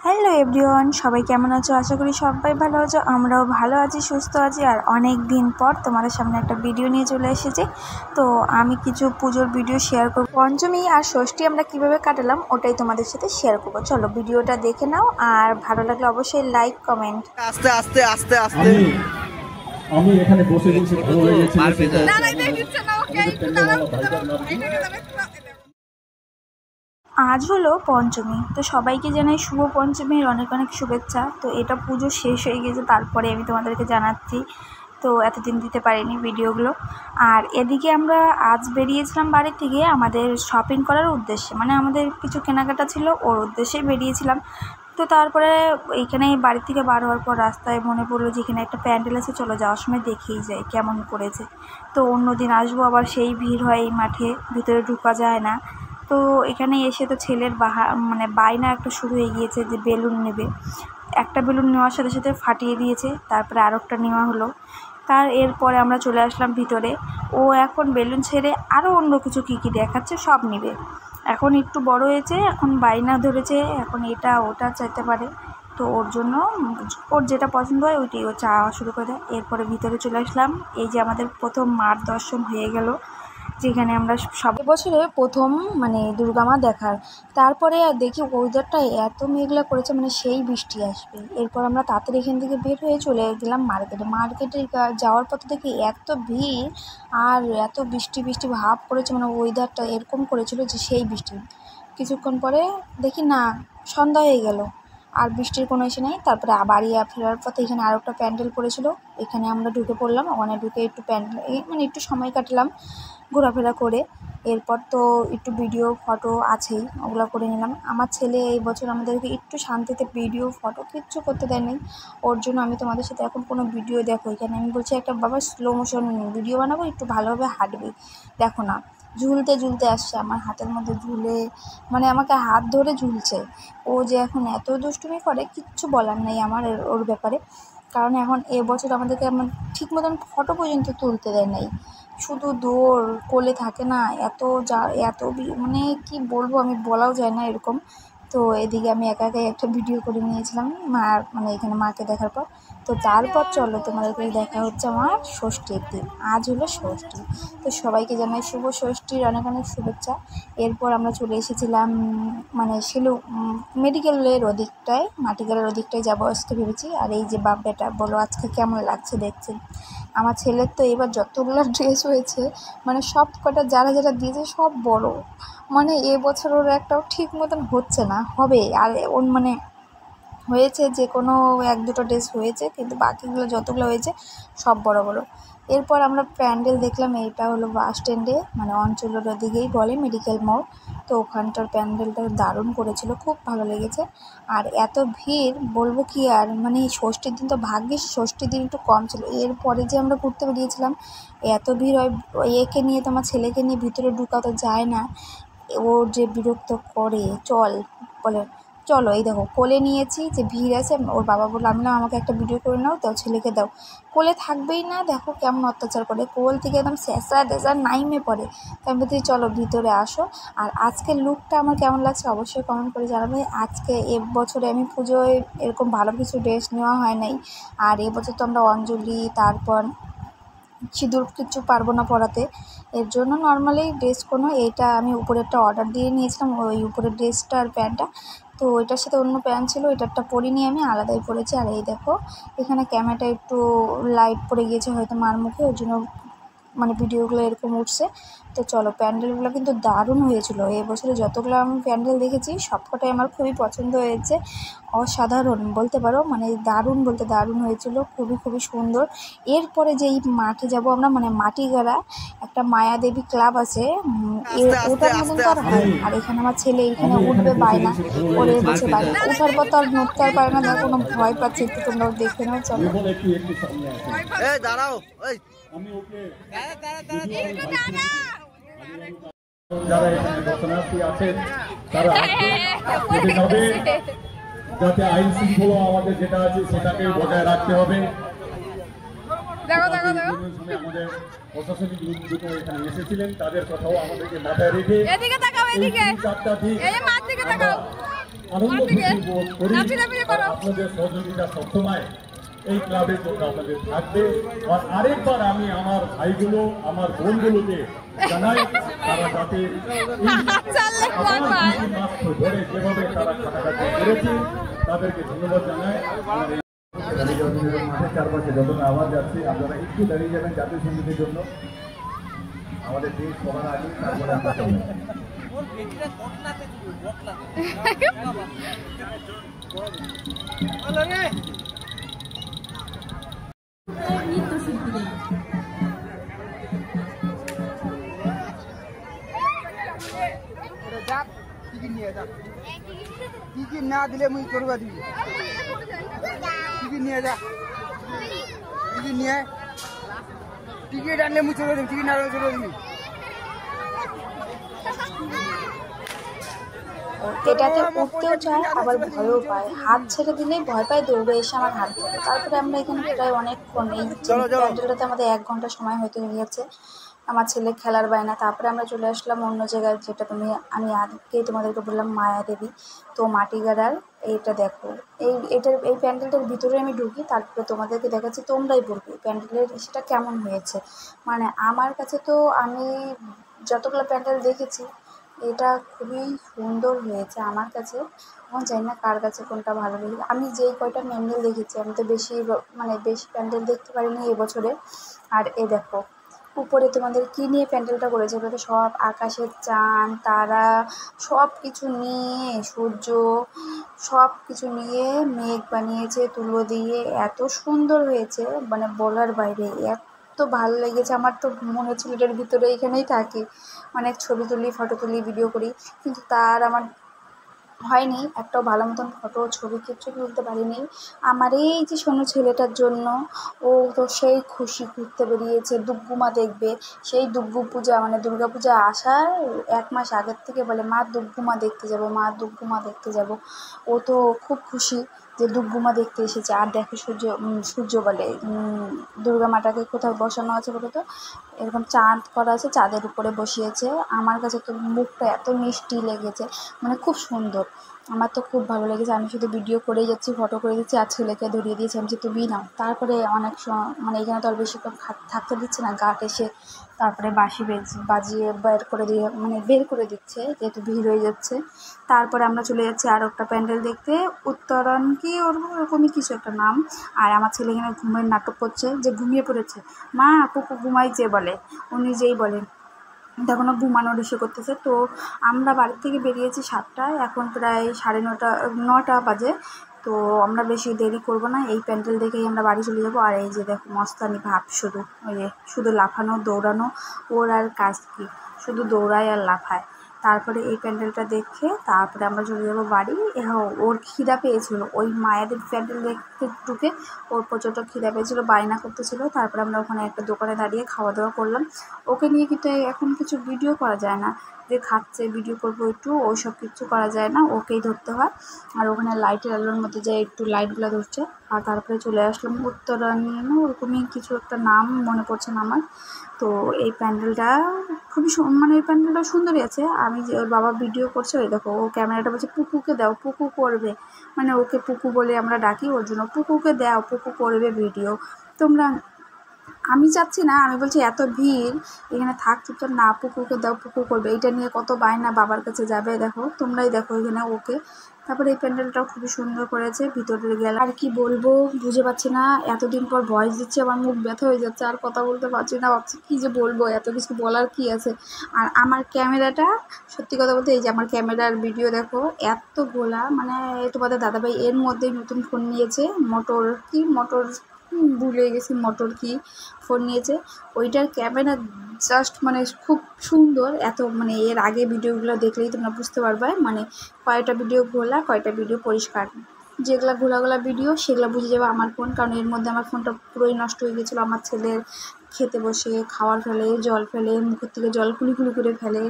Hello everyone, সবাই কেমন আছো? আশা করি সবাই ভালো আছো। আমরাও ভালো আছি, সুস্থ আছি। আর অনেক দিন পর তোমাদের সামনে একটা ভিডিও নিয়ে চলে এসেছি। তো আমি কিছু পুজোর ভিডিও শেয়ার করব। পঞ্চমী আর ষষ্ঠী আমরা কিভাবে কাটালাম ওটাই তোমাদের সাথে শেয়ার করবো। চলো ভিডিওটা দেখে নাও, আর ভালো লাগলে অবশ্যই লাইক কমেন্ট। আস্তে আস্তে আস্তে আস্তে আমি এখানে বসে বসে ভালো লেগেছে। আজ হলো পঞ্চমী, তো সবাইকে জানাই শুভ পঞ্চমীর অনেক অনেক শুভেচ্ছা। তো এটা পুজো শেষ হয়ে গেছে, তারপরে আমি তোমাদেরকে জানাচ্ছি। তো এতদিন দিতে পারিনি ভিডিওগুলো। আর এদিকে আমরা আজ বেরিয়েছিলাম বাড়ি থেকে আমাদের শপিং করার উদ্দেশ্যে, মানে আমাদের কিছু কেনাকাটা ছিল, ওর উদ্দেশ্যেই বেরিয়েছিলাম। তো তারপরে এইখানে বাড়ি থেকে বার হওয়ার পর রাস্তায় মনে পড়লো যে এখানে একটা প্যান্ডেল আছে, চলো যাওয়ার সময় দেখেই যাই কেমন করেছে। তো অন্য দিন আসবো, আবার সেই ভিড় হয় এই মাঠে, ভিতরে ঢোকা যায় না। তো এখানে এসে তো ছেলের বায়না একটা শুরু হয়ে গিয়েছে যে বেলুন নেবে। একটা বেলুন নেওয়ার সাথে সাথে ফাটিয়ে দিয়েছে, তারপরে আরেকটা নেওয়া হলো। এরপরে আমরা চলে আসলাম ভিতরে। ও এখন বেলুন ছেড়ে আরও অন্য কিছু কী কী দেখাচ্ছে সব নেবে। এখন একটু বড় হয়েছে, এখন বায়না ধরেছে, এখন এটা ওটা চাইতে পারে। তো ওর জন্য ওর যেটা পছন্দ হয় ওইটাই ও চাওয়া শুরু করে দেয়। এরপরে ভিতরে চলে আসলাম। এই যে আমাদের প্রথম মার দর্শন হয়ে গেল, যেখানে আমরা সব বছরে প্রথম দুর্গা মা দেখার। তারপরে দেখি ওয়েদারটা এত মেঘলা করেছে, সেই বৃষ্টি আসবে। এরপর আমরা তাড়াতাড়ি এখান থেকে বের হয়ে চলে গেলাম মার্কেটে যাওয়ার পথে দেখি এত ভিড় আর এত বৃষ্টি বৃষ্টি ভাব করেছে, ওয়েদারটা এরকম করেছিল যে সেই বৃষ্টি। কিছুক্ষণ পরে দেখি না, সন্ধ্যা হয়ে গেল আর বৃষ্টির কোনো এসে নেই। তারপরে বাড়ি ফেরার পথে এখানে আরও একটা প্যান্ডেল পড়েছিল, এখানে আমরা ঢুকে পড়লাম। ওখানে ঢুকে একটু প্যান্ডেল একটু সময় কাটলাম ঘোরাফেরা করে। এরপর তো একটু ভিডিও ফটো আছেই, ওগুলো করে নিলাম। আমার ছেলে এই বছর আমাদেরকে একটু শান্তিতে ভিডিও ফটো কিচ্ছু করতে দেয় নাই। ওর জন্য আমি তোমাদের সাথে এখন কোনো ভিডিও দেখো, এখানে আমি বলছি একটা বাবা স্লো মোশন ভিডিও বানাবো, একটু ভালোভাবে হাঁটবি। দেখো না, ঝুলতে ঝুলতে আসছে আমার হাতের মধ্যে ঝুলে, আমাকে হাত ধরে ঝুলছে। ও যে এখন এত দুষ্টুমি করে কিচ্ছু বলার নেই আমার ওর ব্যাপারে। কারণ এখন এবছর আমাদেরকে ঠিক মতন ফটো পর্যন্ত তুলতে দেয় নাই, শুধু দৌড়, কোলে থাকে না, এত কি বলবো, আমি বলাও যায় না এরকম। তো এদিকে আমি একা একাই একটা ভিডিও করে নিয়েছিলাম এখানে মাকে দেখার পর। তো তারপর চলো তোমাদেরকে দেখা হচ্ছে আমার ষষ্ঠীর দিন। আজ হলো ষষ্ঠী, তো সবাইকে জানাই শুভ ষষ্ঠীর অনেক অনেক শুভেচ্ছা। এরপর আমরা চলে এসেছিলাম শিলু মেডিকেলের ওদিকটায়, মাটিগাড়ার ওদিকটায় যাবো আজকে ভেবেছি। আর এই যে বাপ বেটা, বলো আজকে কেমন লাগছে দেখছেন। আমার ছেলের তো এবার যতগুলো ড্রেস হয়েছে, সব কটা যারা যারা দিয়েছে সব বড়, এবছর ওর একটাও ঠিক মতন হচ্ছে না, হবে। আর ওর হয়েছে যে কোনো এক দুটো ড্রেস হয়েছে, কিন্তু বাকিগুলো যতগুলো হয়েছে সব বড় বড়। এরপর আমরা প্যান্ডেল দেখলাম, এইটা হলো বাস স্ট্যান্ডে, অঞ্চলের ওদিকেই বলে মেডিকেল মোড়। তো ওখানটার প্যান্ডেলটা দারুণ করেছিল, খুব ভালো লেগেছে। আর এত ভিড় বলবো কি আর, ষষ্ঠীর দিন তো ভাগ্যিস ষষ্ঠীর দিন একটু কম ছিল। এরপরে যে আমরা ঘুরতে বেরিয়েছিলাম, এত ভিড় হয়, একে নিয়ে তোমার ছেলেকে নিয়ে ভিতরে ঢুকাতে যায় না, ওর যে বিরক্ত করে। বলে চলো, এই দেখো কোলে নিয়েছি, যে ভিড় আছে। ওর বাবা বললো, আমি না, আমাকে একটা ভিডিও করে নাও, দাও ছেলেকে দাও। কোলে থাকবেই না, দেখো কেমন অত্যাচার করে, কোল থেকে একদম স্যাঁচড়া ডেসার নাইমে পড়ে। তো আমি বলছি চলো ভিতরে আসো। আর আজকের লুকটা আমার কেমন লাগছে অবশ্যই কমেন্ট করে জানাবে। আজকে এবছরে আমি পুজোয় এরকম ভালো কিছু ড্রেস নেওয়া হয় নাই। আর এবছর তো আমরা অঞ্জলি, তারপর সিঁদুর কিছু পারবো না পরাতে, এর জন্য নর্মালি ড্রেস কোনো, এইটা আমি উপরেরটা অর্ডার দিয়ে নিয়েছিলাম, ওই উপরের ড্রেসটা আর প্যান্টটা। তো ওইটার সাথে অন্য প্যান্ট ছিল, ওইটারটা পরিনি, আমি আলাদাই পরেছি। আর এই দেখো এখানে ক্যামেরাটা একটু লাইট পড়ে গিয়েছে হয়তো মার মুখে, ওই জন্য ভিডিওগুলো এরকম উঠছে। তো চলো, প্যান্ডেলগুলো কিন্তু দারুণ হয়েছিল। এবছরে যতগুলো আমি প্যান্ডেল দেখেছি সবকটাই আমার খুবই পছন্দ হয়েছে, অসাধারণ বলতে পারো, দারুণ বলতে দারুণ হয়েছিল, খুবই খুবই সুন্দর। এরপরে যেই মাঠে যাব আমরা, মাটিগাড়া একটা মায়াদেবী ক্লাব আছে, ওটার মতন তো আর হয়। আর এখানে আমার ছেলে এখানে উঠবে বায়না ওরে, বসে বায়না ওঠার পর তো আর নড়তে আর পারে না, দেখো কোনো ভয় পাচ্ছে, একটু তোমরা দেখে নাও। চলো দাঁড়াও, যারা এখানে দর্শনার্থী আছেন তারা যাতে আইন শৃঙ্খলা আমাদের যেটা আছে সেটাকে বজায় রাখতে হবে। আমাদের প্রশাসনিক লোক দুটো এখানে এসেছিলেন, তাদের কথাও আমাদেরকে মাথায় রেখে আনন্দ খুশি বোধ করি। আর আপনাদের সহযোগিতা সবসময় এই ক্লাবের জন্য আপনাদের থাকবে। আর আরেকবার আমি আমার ভাইগুলো আমার বোনগুলোকে জানাই তারা যাতে ধরে যেভাবে তারা কাটাকাটি করেছে তাদেরকে ধন্যবাদ জানাই। মাঠের চারপাশে যতটা আওয়াজ যাচ্ছে আপনারা একটু দাঁড়িয়ে যাবেন জাতীয় সঙ্গীতের জন্য। আমাদের দেশ সবার আগে তারপরে আমরা চলব। নৃত্যশিল্পীদের টিকিট না দিলে মুই করবা দিবি টিকিট নিয়ে যা টিকিট নিয়ে টিকিট আনলে মুই চলে দিবি টিকিট না আনলে চলে দিবি। এটাতে উঠতেও চায় আবার ভয়ও পায়, হাত ছেড়ে দিলেই ভয় পায়, দৌড়ে এসে আমার হাত ধরে। তারপরে আমরা এখানে প্রায় অনেকক্ষণ এই প্যান্ডেলটাতে আমাদের 1 ঘন্টা সময় হতে গিয়েছে। আমার ছেলে খেলার বায়না। তারপরে আমরা চলে আসলাম অন্য জায়গায়, যেটা আমি আগেই তোমাদেরকে বললাম মায়াদেবী। তো মাটিগাড়ার এইটা দেখো, এই প্যান্ডেলটার ভিতরে আমি ঢুকি, তারপরে তোমাদেরকে দেখাচ্ছি, তোমরাই বলবে প্যান্ডেলের সেটা কেমন হয়েছে। মানে আমার কাছে তো আমি যতগুলো প্যান্ডেল দেখেছি এটা খুবই সুন্দর হয়েছে আমার কাছে। এখন জানি না কার কাছে কোনটা ভালো লেগেছে। আমি যেই কয়টা প্যান্ডেল দেখেছি, আমি তো বেশি প্যান্ডেল দেখতে পারিনি এবছরে। আর এ দেখো উপরে তোমাদের কী নিয়ে প্যান্ডেলটা করেছে, ওটা তো সব আকাশের চাঁদ তারা সব কিছু নিয়ে, সূর্য সব কিছু নিয়ে মেঘ বানিয়েছে তুলো দিয়ে, এত সুন্দর হয়েছে মানে বলার বাইরে। এত ভালো লেগেছে, আমার তো মনে হচ্ছিল এটার ভিতরে এখানেই থাকি, মানে ছবি তুলি, ফটো তুলি, ভিডিও করি, কিন্তু তার আমার হয়নি। একটাও ভালো মতন ফটো ছবি কিচ্ছু তুলতে পারিনি। আমার এই যে শোনো ছেলেটার জন্য ও তো সেই খুশি, ঘুরতে বেরিয়েছে, ডুবগুমা দেখবে। সেই ডুবগু পূজা মানে দুর্গা পূজা আসার 1 মাস আগের থেকে বলে মা ডুবগুমা দেখতে যাব, মা ডুবগুমা দেখতে যাব। ও তো খুব খুশি যে ডুবগুমা দেখতে এসেছে। আর দেখো সূর্য বলে দুর্গা মাটাকে কোথাও বসানো আছে বলে তো এরকম চাঁদ করা আছে, চাঁদের উপরে বসিয়েছে। আমার কাছে তো মুখটা এত মিষ্টি লেগেছে, মানে খুব সুন্দর। আমার তো খুব ভালো লেগেছে। আমি শুধু ভিডিও করেই যাচ্ছি, ফটো করে দিচ্ছি, আর ছেলেকে ধরিয়ে দিয়েছি আমি যে তুমি নাও। তারপরে অনেক মানে এখানে তো আর বেশিক্ষণ থাকতে দিচ্ছে না, ঘাট এসে তারপরে বাঁশি বাজিয়ে বের করে দিচ্ছে, যেহেতু ভিড় হয়ে যাচ্ছে। তারপরে আমরা চলে যাচ্ছি আর একটা প্যান্ডেল দেখতে, উত্তরণ কি ওরকমই কিছু একটা নাম। আর আমার ছেলে এখানে ঘুমের নাটক করছে, যে ঘুমিয়ে পড়েছে, মা পুকু ঘুমাইছে বলে, ও নিজেই বলে, তখনও ঘুমানোর ইসে করতেছে। তো আমরা বাড়ির থেকে বেরিয়েছি 7টায়, এখন প্রায় 9:30 বাজে। তো আমরা বেশি দেরি করব না, এই প্যান্ডেল দেখেই আমরা বাড়ি চলে যাব। আর এই যে দেখো মস্তানি ভাব, শুধু লাফানো দৌড়ানো, ওর আর কাজ কি, শুধু দৌড়ায় আর লাফায়। তারপরে এই প্যান্ডেলটা দেখে তারপরে আমরা চলে যাবো বাড়ি। ওর খিদা পেয়েছিল, ওই মায়াদের প্যান্ডেল দেখতে ঢুকে ওর প্রচণ্ড খিদা পেয়েছিল, বায়না করতেছিল। তারপরে আমরা ওখানে একটা দোকানে দাঁড়িয়ে খাওয়া দাওয়া করলাম। ওকে নিয়ে কিন্তু এখন কিছু ভিডিও করা যায় না, যে খাচ্ছে ভিডিও করবো একটু, ওইসব কিছু করা যায় না, ওকেই ধরতে হয়। আর ওখানে লাইটের আলোর মধ্যে যে একটু লাইটগুলো ধরছে। আর তারপরে চলে আসলাম উত্তরায়ণ, ওরকমই কিছু একটা নাম মনে পড়ছে না আমার। তো এই প্যান্ডেলটা খুবই মানে এই প্যান্ডেলটা সুন্দরই আছে। আমি যে ওর বাবা ভিডিও করছে, ওই দেখো ও ক্যামেরাটা বলছে পুকুকে দাও, পুকু করবে, মানে ওকে পুকু বলে আমরা ডাকি, ওর জন্য পুকুকে দাও, পুকু করবে ভিডিও। তোমরা আমি চাচ্ছি না, আমি বলছি এত ভিড় এখানে থাক চুপচাপ, না পুকুকে দাও, পুকু করবে। এইটা নিয়ে কত বায়না, বাবার কাছে যাবে, দেখো তোমরাই দেখো এখানে ওকে। তারপরে এই প্যান্ডেলটাও খুবই সুন্দর করেছে, ভিতরে গেলে আর কি বলবো বুঝে পাচ্ছি না। এতদিন পর ভয়েস দিচ্ছি, আমার মুখ ব্যথা হয়ে যাচ্ছে, আর কথা বলতে পারছি না, ভাবছি কী যে বলবো, এত কিছু বলার কি আছে। আর আমার ক্যামেরাটা, সত্যি কথা বলতে এই যে আমার ক্যামেরার ভিডিও দেখো এত গোলা, মানে তোমাদের দাদাভাই এর মধ্যেই নতুন ফোন নিয়েছে, ভুলে গেছি মোটর কি ফোন নিয়েছে, ওইটার ক্যামেরা জাস্ট মানে খুব সুন্দর। এত মানে এর আগে ভিডিওগুলো দেখলেই তোমরা বুঝতে পারবে, মানে কয়টা ভিডিও ঘোলা, কয়টা ভিডিও পরিষ্কার। যেগুলো ঘোলা ভিডিও সেগুলো বুঝে যাবে আমার ফোন, কারণ এর মধ্যে আমার ফোনটা পুরোই নষ্ট হয়ে গেছিলো। আমার ছেলের খেতে বসে খাবার ফেলে, জল ফেলে, মুখের থেকে জল কুলি করে ফেলে,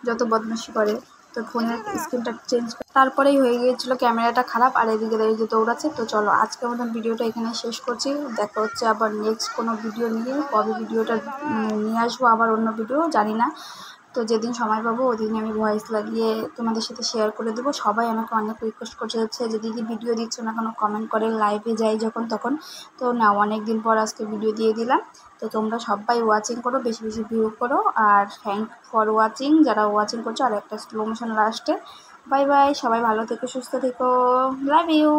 যত বদমাশি করে। তো ফোনের স্ক্রিনটা চেঞ্জ তারপরেই হয়ে গিয়েছিলো ক্যামেরাটা খারাপ। আর এদিকে যে দৌড়াচ্ছে। তো চলো আজকের মতন ভিডিওটা এখানে শেষ করছি, দেখা হচ্ছে আবার নেক্সট কোনো ভিডিও নিয়ে। কবে ভিডিওটা নিয়ে আসবো আবার অন্য ভিডিও জানি না। তো যেদিন সময় পাবো ওদিন আমি ভয়েস লাগিয়ে তোমাদের সাথে শেয়ার করে দেবো। সবাই আমাকে অনেক রিকোয়েস্ট করছে যে দিদি ভিডিও দিচ্ছ না কেন, কমেন্ট করে, লাইভে যাই যখন তখন। তো না, অনেক দিন পর আজকে ভিডিও দিয়ে দিলাম। তো তোমরা সবাই ওয়াচিং করো, বেশি বেশি ভিউ করো। আর থ্যাংক ফর ওয়াচিং, যারা ওয়াচিং করছো। আর একটা স্লো মোশন লাস্টে। বাই বাই, সবাই ভালো থেকো, সুস্থ থেকো, লাভ ইউ।